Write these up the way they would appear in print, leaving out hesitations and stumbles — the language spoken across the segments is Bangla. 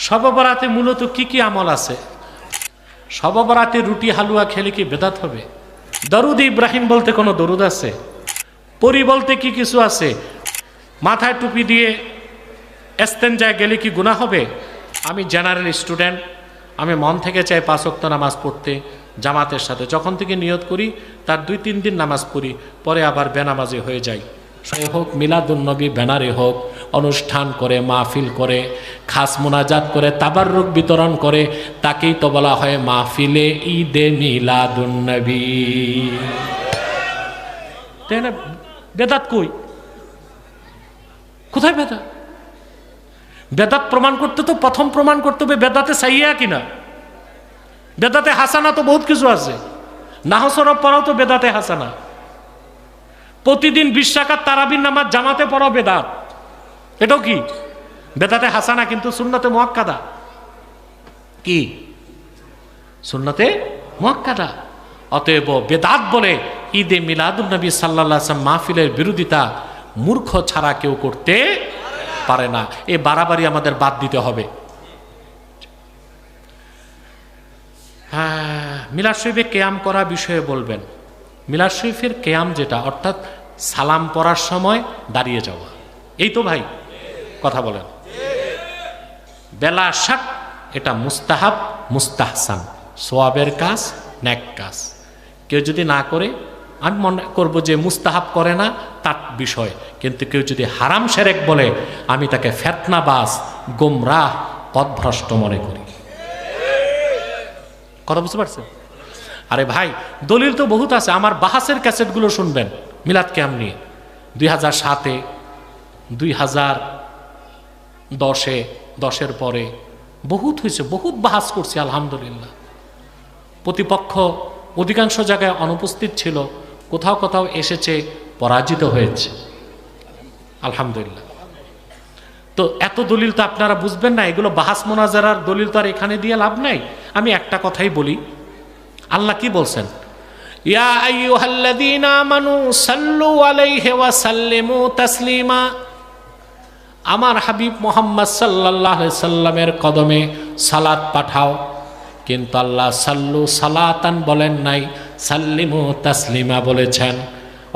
শবে বরাতে মূলত কি কি আমল আছে? শবে বরাতে রুটি হালুয়া খেলে কি বেদাত হবে? দরুদ ইব্রাহিম বলতে কোনো দরুদ আছে? পরি বলতে কি কিছু আছে? মাথায় টুপি দিয়ে ইস্তেঞ্জায় গেলে কি গুনাহ হবে? আমি জেনারেল স্টুডেন্ট, আমি মন থেকে চাই 5 ওয়াক্ত নামাজ পড়তে জামাতের সাথে। যখন থেকে নিয়ত করি তার 2-3 দিন নামাজ পড়ি, পরে আবার বেনামাজি হয়ে যাই। সে হোক মিলাদুন্নবী ব্যানারে হোক, অনুষ্ঠান করে, মাহফিল করে, খাস মোনাজাত করে, তাবাররুক বিতরণ করে, তাকেই তো বলা হয় মাহফিলে ঈদে মিলাদুন্নবী। তাই না? বেদাত কই? কোথায় বেদাত? বেদাত প্রমাণ করতে তো প্রথম প্রমাণ করতে হবে বেদাতে সাইয়া কিনা। বেদাতে হাসানা তো বহুত কিছু আছে। নাহসরব পড়াও তো বেদাতে হাসানা। প্রতিদিন 20 রাকাত তারাবির নামাজ জামাতে পড়াও বেদাত, এটাও কি বেদাতে হাসানা, কিন্তু সুন্নতে মুআক্কাদা। কি সুন্নতে মুআক্কাদা। অতএব বেদাত বলে ঈদে মিলাদুন নবী সাল্লাল্লাহু আলাইহি ওয়াসাল্লাম মাহফিলের বিরোধিতা মূর্খ ছাড়া কেউ করতে পারে না। এই বাড়াবাড়ি আমাদের বাদ দিতে হবে। হ্যাঁ, মিলাদ শরীফে কেয়াম করা বিষয়ে বলবেন। মিলাদ শরীফের কেয়াম যেটা, অর্থাৎ সালাম পড়ার সময় দাঁড়িয়ে যাওয়া, এই তো ভাই কথা বলেন। বেলা শাক এটা মুস্তাহাব, মুস্তাহসান, সোয়াবের কাজ, নেক কাজ। কেউ যদি না করে আমি মনে করবো যে মুস্তাহাব করে না, তার বিষয়। কিন্তু কেউ যদি হারাম সেরেক বলে, আমি তাকে ফেতনাবাজ, গোমরাহ, পথভ্রষ্ট মনে করি। কথা বুঝতে পারছেন? আরে ভাই, দলিল তো বহুত আছে। আমার বাহাসের ক্যাসেটগুলো শুনবেন মিলাদ কেয়াম নিয়ে। 2007-এ, 2010-এ, 10-এর পরে বহুত হয়েছে, বহুত বাহাস করছি আলহামদুলিল্লাহ। প্রতিপক্ষ অধিকাংশ জায়গায় অনুপস্থিত ছিল, কোথাও কোথাও এসেছে, পরাজিত হয়েছে আলহামদুলিল্লাহ। তো এত দলিল তো আপনারা বুঝবেন না, এগুলো বাহাস মোনাজারার দলিল তো আর এখানে দিয়ে লাভ নাই। আমি একটা কথাই বলি, আল্লাহ কি বলছেন? ইয়া আইয়ুহাল্লাযীনা আমানু সাল্লু আলাইহি ওয়া সাল্লিমু তাসলিমা। আমার হাবিব মুহাম্মদ সাল্লাল্লাহু আলাইহি সাল্লামের কদমে সালাত পাঠাও। কিন্তু আল্লাহ সাল্লু সালাতান বলেন নাই, সাল্লিমু তাসলিমা বলেছেন।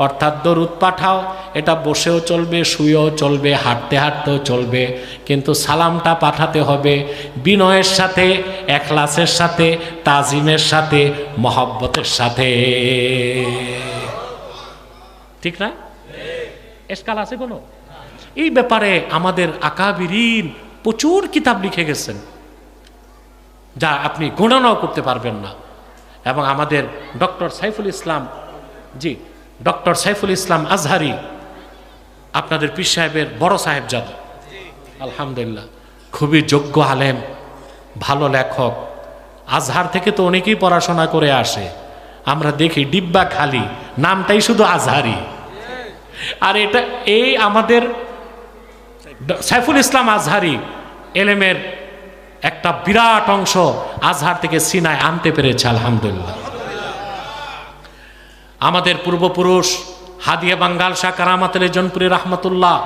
অর্থাৎ দরুদ পাঠাও, এটা বসেও চলবে, শুয়েও চলবে, হাঁটতে হাঁটতেও চলবে, কিন্তু সালামটা পাঠাতে হবে বিনয়ের সাথে, এখলাসের সাথে, তাজিমের সাথে, মহব্বতের সাথে। ঠিক না? এসকাল আছে কোনো? এই ব্যাপারে আমাদের আকাবিরিন প্রচুর কিতাব লিখে গেছেন, যা আপনি গণনাও করতে পারবেন না। এবং আমাদের ডক্টর সাইফুল ইসলাম, জি ডক্টর সাইফুল ইসলাম আজহারি, আপনাদের পীর সাহেবের বড় সাহেবজাদা, আলহামদুলিল্লাহ, খুবই যোগ্য আলেম, ভালো লেখক। আজহার থেকে তো অনেকেই পড়াশোনা করে আসে, আমরা দেখি ডিব্বা খালি, নামটাই শুধু আজহারি। আর এটা এই আমাদের সাইফুল ইসলাম আজহারি এলেমের একটা বিরাট অংশ আজহার থেকে সিনায় আনতে পেরেছে আলহামদুলিল্লাহ। আমাদের পূর্বপুরুষ হাদিয়া বাঙ্গাল শাহ কারামাত জনপুরি রহমতুল্লাহ,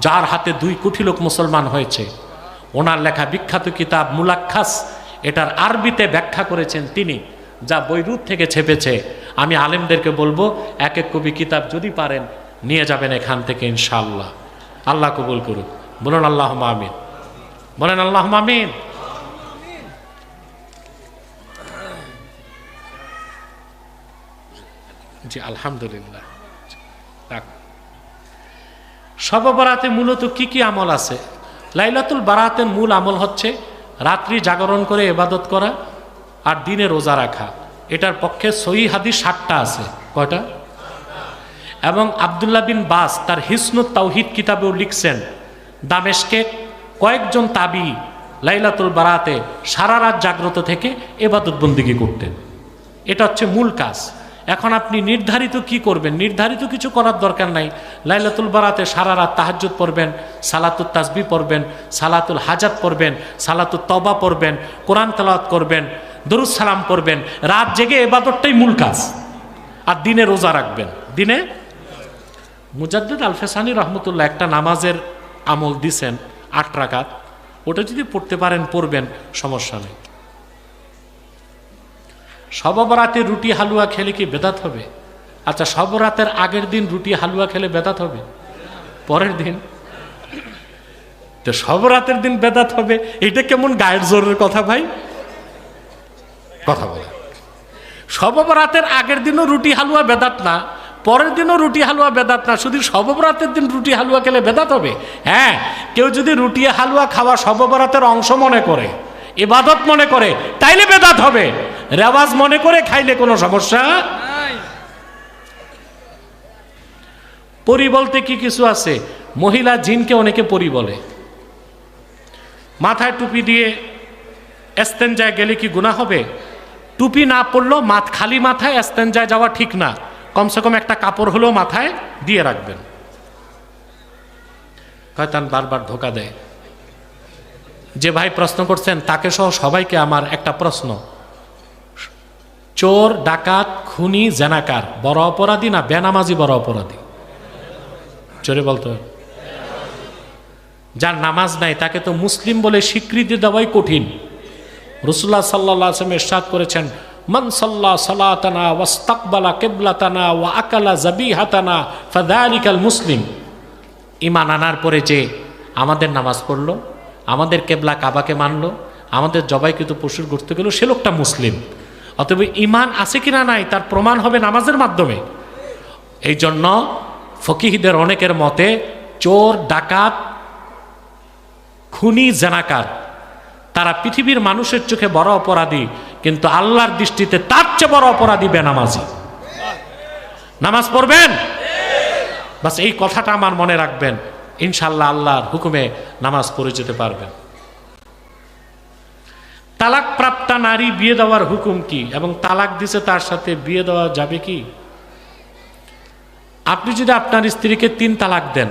যার হাতে 2 কোটি লোক মুসলমান হয়েছে, ওনার লেখা বিখ্যাত কিতাব মুলাক্খাস, এটার আরবিতে ব্যাখ্যা করেছেন তিনি, যা বৈরুত থেকে ছেপেছে। আমি আলেমদেরকে বলবো, এক এক কবি কিতাব যদি পারেন নিয়ে যাবেন এখান থেকে ইনশাআল্লাহ। আল্লাহ কবুল করুন। বলুন আল্লাহুম্মা আমিন, বলেন আল্লাহুম্মা আমিন। জি আলহামদুলিল্লাহ। শবে বরাতে মূলত কি কি আমল আছে? লাইলাতুল বারাতের মূল আমল হচ্ছে রাত্রি জাগরণ করে ইবাদত করা আর দিনে রোজা রাখা। এটার পক্ষে সহিহ হাদিস 7টা আছে। কয়টা? এবং আব্দুল্লাহ বিন বাস তার হিসনুত তাওহীদ কিতাবেও লিখছেন, দামেশকে কয়েকজন তাবি লাইলাতুল বারাতে সারা রাত জাগ্রত থেকে ইবাদত বন্দেগী করতেন। এটা হচ্ছে মূল কাজ। এখন আপনি নির্ধারিত কি করবেন? নির্ধারিত কিছু করার দরকার নাই। লাইলাতুল বারাতে সারা রাত তাহাজ্জুদ পড়বেন, সালাতুত তাসবিহ পড়বেন, সালাতুল হাজাত পড়বেন, সালাতুত তওবা পড়বেন, কোরআন তেলাওয়াত করবেন, দরুদ সালাম পড়বেন। রাত জেগে ইবাদতটাই মূল কাজ। আর দিনে রোজা রাখবেন। দিনে মুজাদ্দিদ আল ফেসানি রহমতুল্লাহ একটা নামাজের আমল দিছেন 8 রাকাত। ওটা যদি পড়তে পারেন পড়বেন, সমস্যা নেই। শবে বরাতে রুটি হালুয়া খেলে কি বেদাত হবে? আচ্ছা, শবে বরাতের আগের দিন রুটি হালুয়া খেলে বেদাত হবে? পরের দিন তো শবে বরাতের দিন বেদাত হবে, এটা কেমন গায়ের জোরের কথা ভাই? কথা বলে শবে বরাতের আগের দিনও রুটি হালুয়া বেদাত না, পরের দিনও রুটি হালুয়া বেদাত না, শুধু শবে বরাতের দিন রুটি হালুয়া খেলে বেদাত হবে? হ্যাঁ, কেউ যদি রুটি হালুয়া খাওয়া শবে বরাতের অংশ মনে করে, ইবাদত মনে করে, তাইলে বেদাত হবে। রেওয়াজ মনে করে খাইলে কোনো সমস্যা নাই। পরি বলতে কি কিছু আছে? মহিলা জিনকে অনেকে পরি বলে। মাথায় টুপি দিয়ে ইস্তেঞ্জায় গেলে কি গুনাহ হবে? টুপি না পরলেও খালি মাথায় ইস্তেঞ্জায় যাওয়া ঠিক না, কমসে কম একটা কাপড় হলেও মাথায় দিয়ে রাখবেন। শয়তান বারবার ধোঁকা দেয়। যে ভাই প্রশ্ন করছেন তাকে সহ সবাইকে আমার একটা প্রশ্ন, চোর, ডাকাত, খুনি, জেনাকার বড় অপরাধী না বেনামাজি বড় অপরাধী? চোরে বলতো, যার নামাজ নাই তাকে তো মুসলিম বলে স্বীকৃতি দেওয়াই কঠিন। রাসূলুল্লাহ সাল্লাল্লাহু আলাইহি ওয়াসাল্লাম ইরশাদ করেছেন, মান সাল্লা সালাতানা ওয়াস্তাকবালা কিবলাতানা ওয়া আকালা যাবিহাতানা ফাযালিকাল মুসলিম। ঈমান আনার পরে যে আমাদের নামাজ পড়লো, আমাদের কেবলা কাবাকে মানলো, আমাদের জবাইকৃত পশুর গোশত গেল, সে লোকটা মুসলিম। অতএব ঈমান আছে কিনা নাই তার প্রমাণ হবে নামাজের মাধ্যমে। এই জন্য ফকিহদের অনেকের মতে চোর, ডাকাত, খুনি, জেনাকার তারা পৃথিবীর মানুষের চোখে বড় অপরাধী, কিন্তু আল্লাহর দৃষ্টিতে তার চেয়ে বড় অপরাধী বেনামাজি। নামাজ পড়বেন, বাস এই কথাটা আমার মনে রাখবেন, ইনশাআল্লাহ আল্লাহর হুকুমে নামাজ পড়ে যেতে পারবেন। তালাক প্রাপ্তা নারী বিয়ে দেওয়ার হুকুম কি, এবং তালাক দিছে তার সাথে বিয়ে দেওয়া যাবে কি? আপনি যদি আপনার স্ত্রীকে 3 তালাক দেন,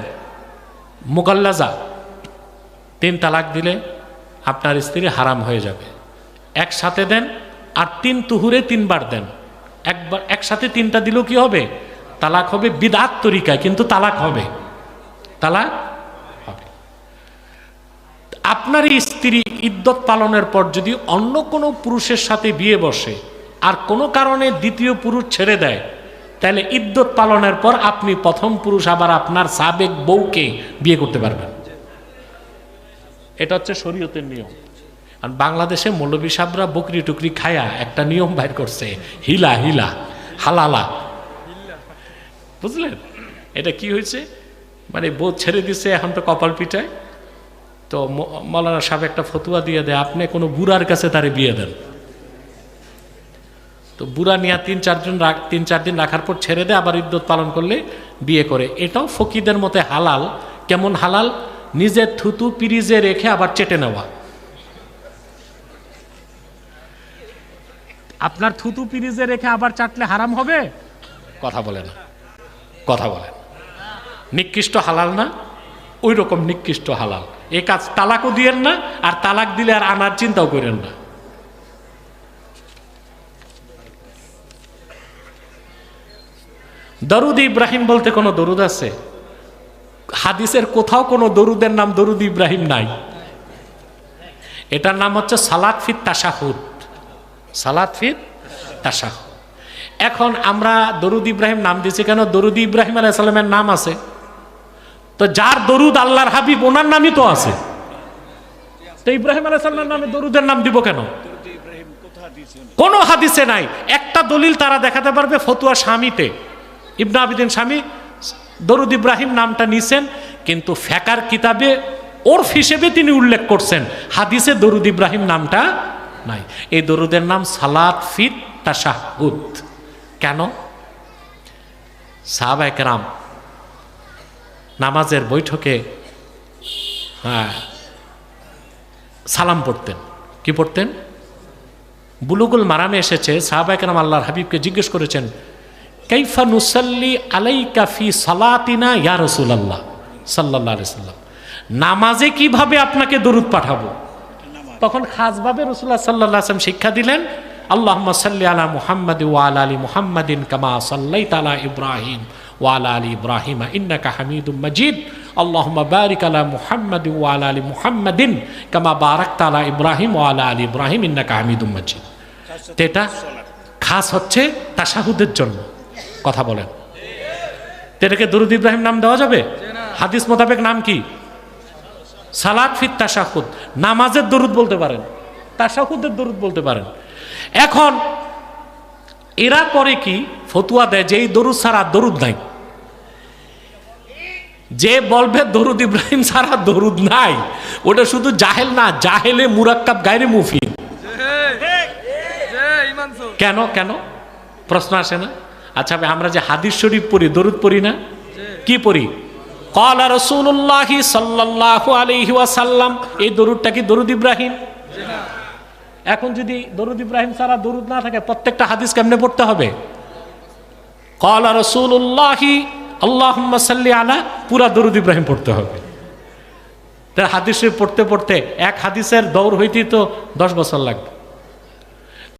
মুগাল্লাজা, 3 তালাক দিলে আপনার স্ত্রী হারাম হয়ে যাবে। একসাথে দেন, আর 3 তুহুরে 3 বার দেন। একবার একসাথে 3টা দিলেও কি হবে? তালাক হবে বিদআত তরিকায়, কিন্তু তালাক হবে, তালাক হবে। আপনার স্ত্রী ইদ্যত পালনের পর যদি অন্য কোনো পুরুষের সাথে বিয়ে বসে আর কোনো কারণে দ্বিতীয় পুরুষ ছেড়ে দেয়, তাহলে ইদ্যত পালনের পর আপনি প্রথম পুরুষ আবার আপনার সাবেক বউকে বিয়ে করতে পারবেন। এটা হচ্ছে শরীয়তের নিয়ম। আর বাংলাদেশে মৌলবী সাহেবরা বকরি টুকরি খায়া একটা নিয়ম বাইর করছে, হিলা হিলা হালালা, বুঝলেন? এটা কি হয়েছে, মানে বউ ছেড়ে দিছে, এখন তো কপাল পিটায়। তো মৌলানা সাহেব একটা ফতুয়া দিয়ে দেয়, আপনি কোনো বুড়ার কাছে তারে বিয়ে দেন। তো বুড়া নিয়ে 3-4 দিন রাখার পর ছেড়ে দেয়, আবার ইদ্যত পালন করলে বিয়ে করে। এটাও ফকিদের মতে হালাল। কেমন হালাল? নিজের থুতু পিরিজে রেখে আবার চেটে নেওয়া। আপনার থুতু পিরিজে রেখে আবার চাটলে হারাম হবে? কথা বলে না, কথা বলেন। নিকৃষ্ট হালাল না? ওই রকম নিকৃষ্ট হালাল। এই কাজ তালাকও দিয়েন না, আর তালাক দিলে আর আনার চিন্তাও করেন না। দরুদ ইব্রাহিম বলতে কোনো দরুদ আছে? হাদিসের কোথাও কোনো দরুদের নাম দরুদ ইব্রাহিম নাই। এটার নাম হচ্ছে সালাত ফিত তাশাহুদ, সালাত ফিত তাশাহুদ। এখন আমরা দরুদ ইব্রাহিম নাম দিয়েছি কেন? দরুদ ইব্রাহিম আলাইহিস সালামের নাম আছে, তো যার দরুদ আল্লাহর হাবিব ওনার নামই তো আছে, তো ইব্রাহিম আলাইহিস সালামের নামে দরুদের নাম দিব কেন? কোন হাদিসে নাই। একটা দলিল তারা দেখাতে পারবে, ফতুয়া শামীতে ইবনে আবিদিন শামী দরুদ ইব্রাহিম নামটা নিছেন, কিন্তু ফিকহের কিতাবে ওরফ হিসেবে তিনি উল্লেখ করছেন, হাদিসে দরুদ ইব্রাহিম নামটা নাই। এই দরুদের নাম সালাত ফিত তাশাহুদ। কেন? সাহাবায়ে কেরাম নামাজের বৈঠকে সালাম পড়তেন। কি পড়তেন? বুলুগুল মারামে এসেছে, সাহাবায়ে কেরাম আল্লাহর হাবিবকে জিজ্ঞেস করেছেন, কাইফা নুসাল্লি আলাইকা ফি সালাতিনা ইয়া রাসূলুল্লাহ সাল্লাল্লাহু আলাইহি ওয়াসাল্লাম, নামাজে কিভাবে আপনাকে দরুদ পাঠাবো? তখন খাসভাবে রাসূলুল্লাহ সাল্লাল্লাহু আলাইহি ওয়াসাল্লাম শিক্ষা দিলেন, আল্লাহুম্মা সাল্লি আলা মুহাম্মাদ ওয়া আলা আলি মুহাম্মাদিন কামা সাল্লাইতা আলা ইব্রাহিম ওয়া আলা আলি ইব্রাহিম ইন্নাকা হামিদুম মাজিদ, আল্লাহুম্মা বারিক আলা মুহাম্মাদিন ওয়া আলা আলি মুহাম্মাদিন কামা বারাকতা আলা ইব্রাহিম ওয়া আলা আলি ইব্রাহিম ইন্নাকা হামিদুম মাজিদ। এটা খাস হচ্ছে তাশাহুদের জন্য। কথা বলেন, এটাকে দরুদ ইব্রাহিম নাম দেওয়া যাবে? হাদিস মোতাবেক নাম কি? সালাত ফিত তাশাহুদ। নামাজের দরুদ বলতে পারেন, তাশাহুদের দরুদ বলতে পারেন। এখন এরা করে কি, ফতুয়া দেয় যে এই দরুদ ছাড়া দরুদ নাই। যে বলবে দরুদ ইব্রাহিম ছাড়া দরুদ নাই, ওটা শুধু জাহেল না, জাহেলে মুরাক্কাব গায়রে মুফিদ। কেন কেন প্রশ্ন আসে না? আচ্ছা আমরা যে হাদিস শরীফ পড়ি, দরুদ পড়ি না? কি পড়ি? ক্বালা রাসূলুল্লাহ সাল্লাল্লাহু আলাইহি ওয়াসাল্লাম। এই দরুদটা কি দরুদ ইব্রাহিম? এখন যদি দরুদ ইব্রাহিম ছাড়া দরুদ না থাকে, প্রত্যেকটা হাদিস কেমনে পড়তে হবে? ক্বালা রাসূলুল্লাহ আল্লাহুম্মা সাল্লি আলা, পুরা দরুদ ইব্রাহিম পড়তে হবে। তাই হাদিস পড়তে পড়তে এক হাদিসের দৌড় হইতেই তো 10 বছর লাগবে।